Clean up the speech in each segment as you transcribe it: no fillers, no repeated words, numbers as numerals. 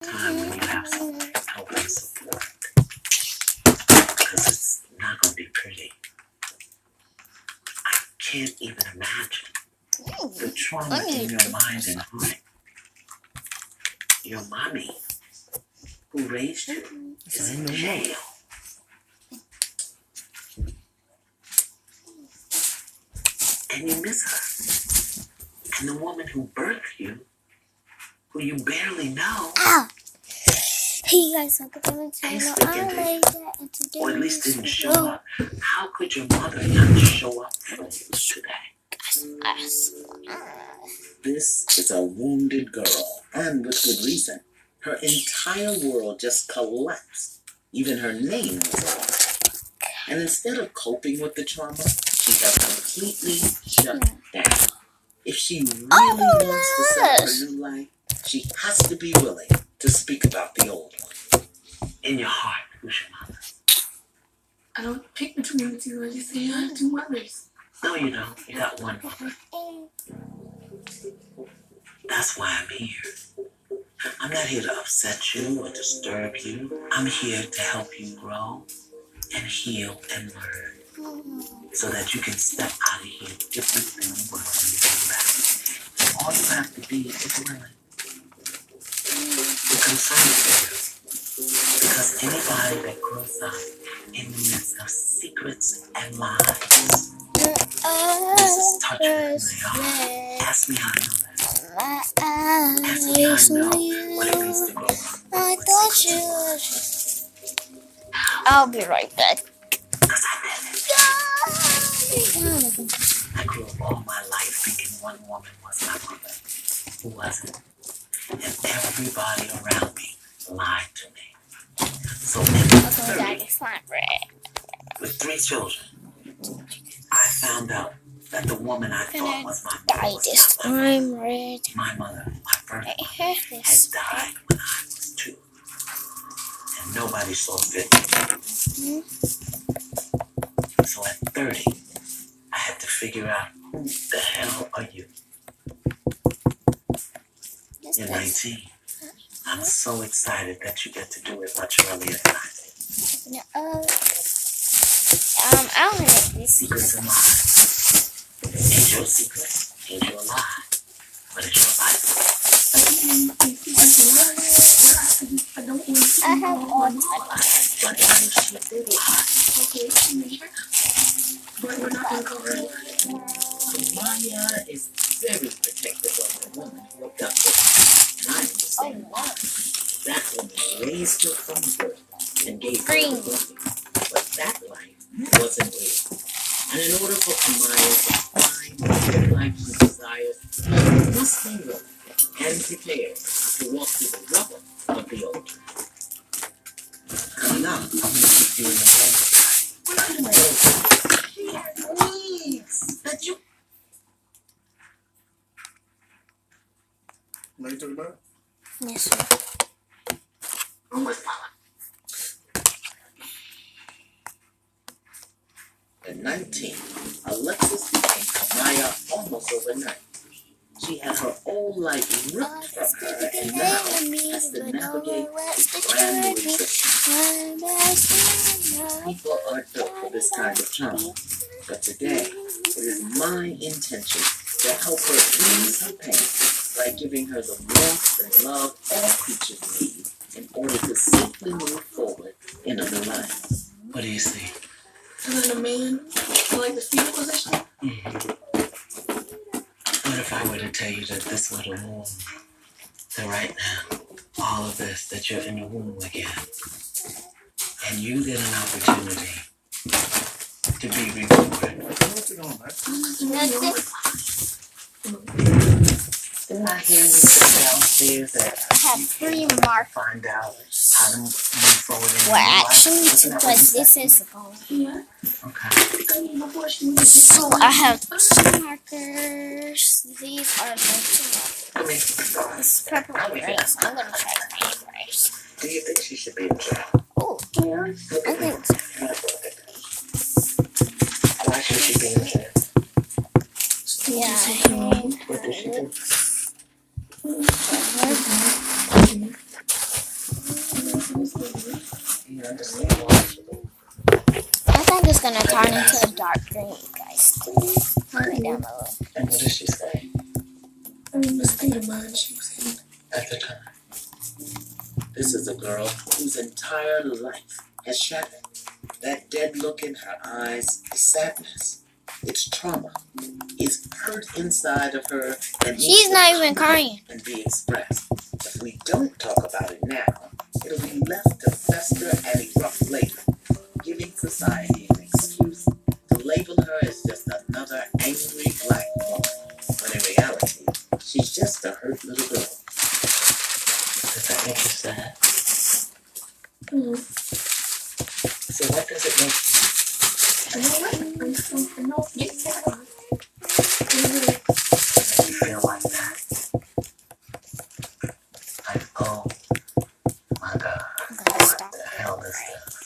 time when you have some help and support. Because it's not going to be pretty. I can't even imagine the trauma in your mind and heart. Your mommy, who raised you, is in jail. And you miss her. And the woman who birthed you, who you barely know. Ow! Hey guys, welcome to my channel. Or at least didn't show up. How could your mother not show up for you today? This is a wounded girl, and with good reason. Her entire world just collapsed. Even her name was off. And instead of coping with the trauma, she has completely shut down. If she really wants to start her new life, she has to be willing to speak about the old one. In your heart, who's your mother? I don't pick between the two. I just say I have two mothers. No, you don't. You got one mother. That's why I'm here. I'm not here to upset you or disturb you. I'm here to help you grow and heal and learn so that you can step out of here different than you were when you came back. All you have to be is willing. You're concerned for you. Because anybody that grows up in the midst of secrets and lies, this is touching who they are. Ask me how I know that. Ask me how I know what it means to grow up. I thought you was. I'll be right back. Because I did it. I grew up all my life thinking one woman was my mother. Who wasn't? And everybody around me lied to me. So at 30, with 3 children, I found out that the woman I thought was my mother was not my mother. My first mother had died when I was 2. And nobody saw fit. So at 30, I had to figure out who the hell are you? You're 19. I'm so excited that you get to do it much earlier than I did. I don't know this. Secrets and lies. Ain't your secret, ain't your lie, but it's your life. I have all time. But she did lie. But we're not going to cover it. Amaya is very protective of the woman who looked up to her. And I understand why. That woman raised her from birth and gave her the blessing. But that life wasn't real. And in order for Amaya to find the life she desires, she must be willing and prepared to walk through the rubble of the old. Come now, I'm going to keep you in the home. We're not in my own. She has needs that you... What are you talking about? Yes, sir. I'm with Mama. At 19, Alexis became Amaya almost overnight. She had her old life ripped from her and now has to navigate brand new existence. People aren't built for this kind of trauma, but today it is my intention to help her ease her pain by giving her the warmth and love all creatures need in order to safely move forward in a new life. What do you see? And then a man, like the fetal position. What if I were to tell you that this little womb, that right now, all of this, that you're in the womb again, and you get an opportunity to be reborn? What's it on, man? Didn't I hear you say downstairs that I have 3 markers. find out how to move forward in your Well, life? actually, Isn't that what because you this said? is the goal. Yeah. Okay. So I have 2 markers. These are the 2 markers. Come here. This is purple and gray, so I'm gonna try the pink first. Do you think she should be in jail? Oh, yeah. I think so. Why should she be in jail? Yeah. What did she do? You understand why? I think it's gonna turn into a dark green, guys. Turn it down a little. And what did she say I mean, the state of mind she was in. at the time? This is a girl whose entire life has shattered. That dead look in her eyes is sadness. It's trauma. It's hurt inside of her and She's not even crying. and be expressed. If we don't talk about it now, it'll be left to fester and erupt later, giving society an excuse to label her as just another angry black woman, when in reality, she's just a hurt little girl. Does that make you sad? So what does it make I know what? I'm still getting sad. you feel like that? Like, oh my God, I'm gonna stop. what the hell is this?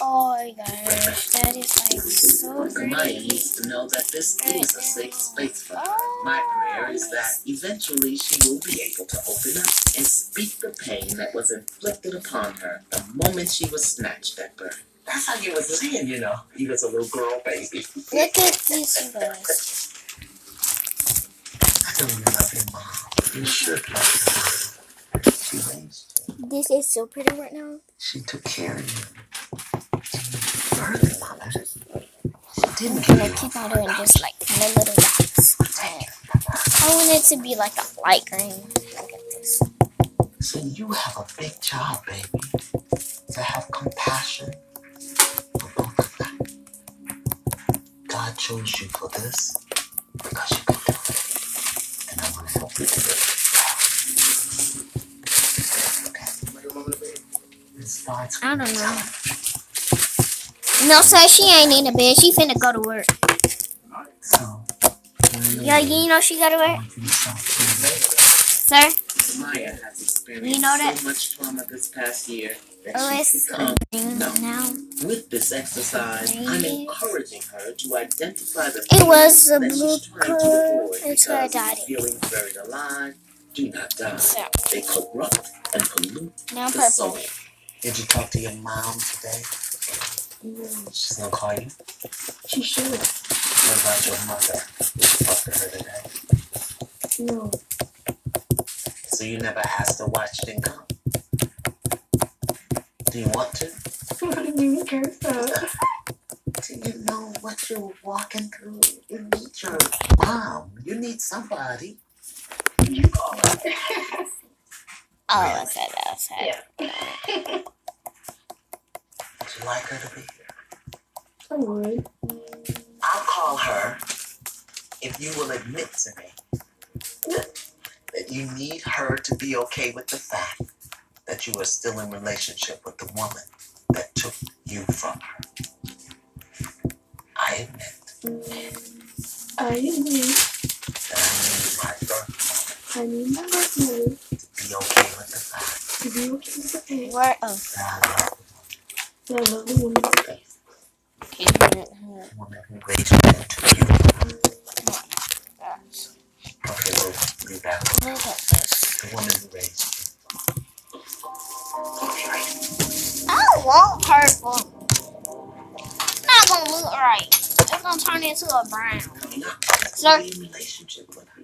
Oh my gosh, that is like so Maya pretty. needs to know that this is a safe space for her. My prayer is that eventually she will be able to open up and speak the pain that was inflicted upon her the moment she was snatched at birth. That's how you was saying, you know. You was a little girl baby. Look at these girls. I know you love your mom. You should love her. She raised you. This is so pretty right now. She took care of you. Birth mother. She didn't I'm give gonna you keep on doing just like the little dots. I want it to be like a light green. Look at this. So you have a big job, baby. To have compassion for both of them. God chose you for this because you can do it. And I want to help you do it. Okay. It starts I don't know. No, sir, she ain't in the bed. She finna go to work. So, Yeah, you know she go to work, sir. Maya has experienced You know that? so much trauma this past year that Oh, she's it's become green numb. now. With this exercise, I'm encouraging her to identify the It was a that blue she's trying to color. avoid It's her because daddy. feelings buried alive do not die. So They corrupt and pollute now the purple. soul. Did you talk to your mom today? She's gonna call you? She should. What about your mother? Did you talk to her today? No. So you never asked her why she didn't come? Do you want to? What do you mean, Kirsten? Do you know what you're walking through? You need your mom. You need somebody. Oh, I said that. I said. Yeah. Would you like her to be here? I would. I'll call her if you will admit to me that you need her to be okay with the fact that you are still in relationship with the woman that took you from her. I admit I admit. that I need my birth I need my husband to be okay with the fact to be okay with the fact Where? Oh, that I love that I love the woman. the woman who raised me to you. Okay, we'll leave that one. look at this. The woman who raised you. Okay, right. I want purple. Not gonna look right. It's gonna turn into a brown. Coming up. Sir. Be in relationship with her.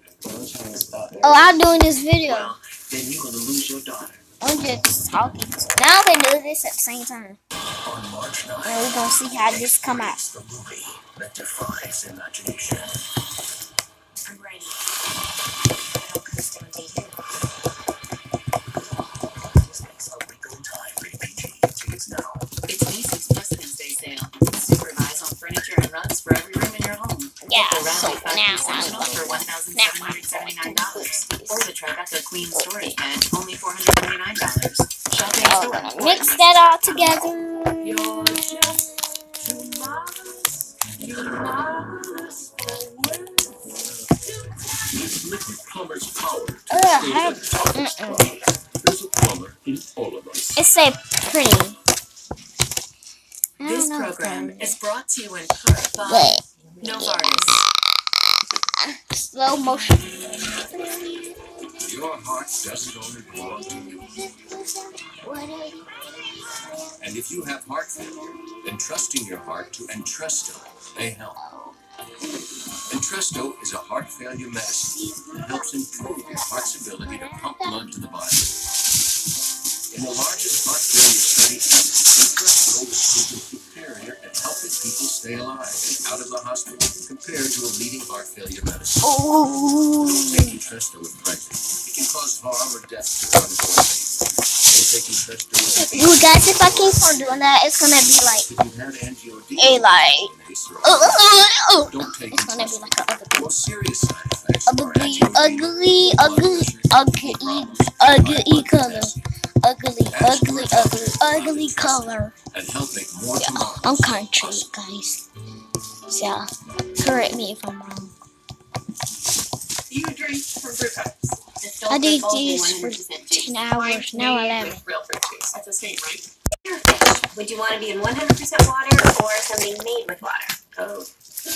Oh, I'm doing this video. Well, then you're gonna lose your daughter. I'm just talking. Now I can do this at the same time. On March 9th, And we're gonna see how this come out. the movie that defies imagination. I'm ready. It all comes down to you. This makes a legal time PG. Tickets now. It's Macy's President's Day sale. Supervise on furniture and rugs for every room in your home. Yeah, The so Rally now 5% I'm off for going $1,779. Or the Tribeca Queen Story at only $499. Shop in I'm store. gonna mix that all together. You're just too marvelous. You're marvelous for words. Liquid Plumber's power to Ugh, stay at top. There's a plumber in all of us. It's so pretty. I This don't know. program is brought to you in part by Wait. Novartis. Slow motion. Your heart doesn't only belong to you. And if you have heart failure, then trusting your heart to Entresto may help. Entresto is a heart failure medicine that helps improve your heart's ability to pump blood to the body. In the largest heart failure study ever, Entresto was proven superior at helping people stay alive and out of the hospital compared to a leading heart failure medicine. Oh. Don't take Entresto when pregnant. It can cause harm or death to your unborn baby. Don't take Entresto with You guys, if I keep on doing that, it's gonna be like if you've had angioedema, a like. don't take It's gonna be like a other more serious side effects are ugly color. Ugly color. and help make more Yeah, tomorrows. I'm country, guys. So, yeah, correct me if I'm wrong. You drink from brew cups. I did this for 10 hours, now 11. Real fruit juice. That's the same, right? Would you want to be in 100% water or something made with water? Oh.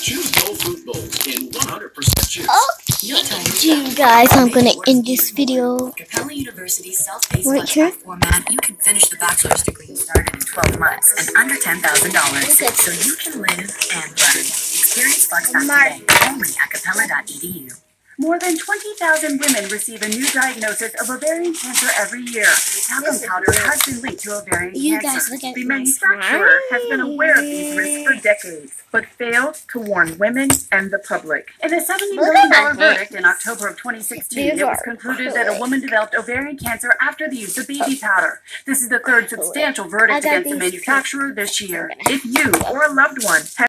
Choose Whole Fruit Bowls in 100% juice. You guys, I'm gonna end this video. Capella University's self-paced Right here. format, you can finish the bachelor's degree started in 12 months and under $10,000, so you can live and learn. Experience FlexFact today, only at capella.edu. More than 20,000 women receive a new diagnosis of ovarian cancer every year. Talcum powder has been linked to ovarian You cancer. guys look at The my manufacturer has been aware of these risks for decades, but failed to warn women and the public. In a $70 Look million at my verdict in October of 2016, These it was are concluded that a woman developed ovarian cancer after the use of baby powder. This is the third substantial verdict I got against the these manufacturer this year. If you or a loved one have